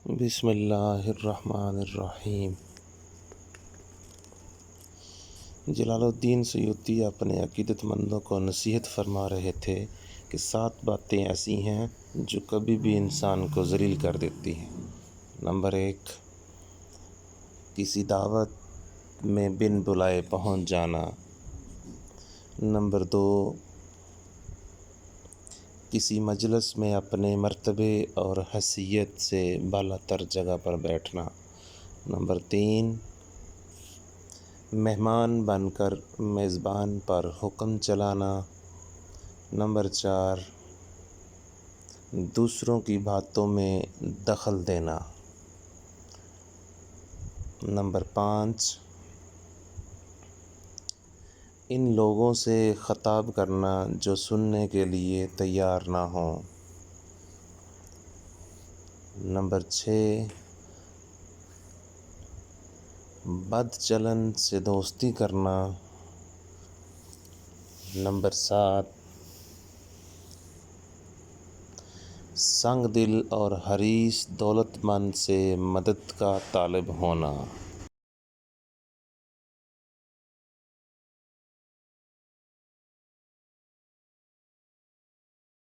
بسم اللہ الرحمن الرحیم۔ جلال الدین سیوطی اپنے عقیدت مندوں کو نصیحت فرما رہے تھے کہ 7 باتیں ایسی ہیں جو کبھی بھی انسان کو ذلیل کر دیتی ہیں۔ نمبر 1، کسی دعوت میں بن بلائے پہنچ جانا۔ نمبر 2، کسی مجلس میں اپنے مرتبے اور حیثیت سے بالا تر جگہ پر بیٹھنا۔ نمبر 3، مہمان بن کر میزبان پر حکم چلانا۔ نمبر 4، دوسروں کی باتوں میں دخل دینا۔ نمبر 5، ان لوگوں سے خطاب کرنا جو سننے کے لیے تیار نہ ہوں۔ نمبر 6، بد چلن سے دوستی کرنا۔ نمبر 7، سنگ دل اور حریص دولت مند سے مدد کا طالب ہونا۔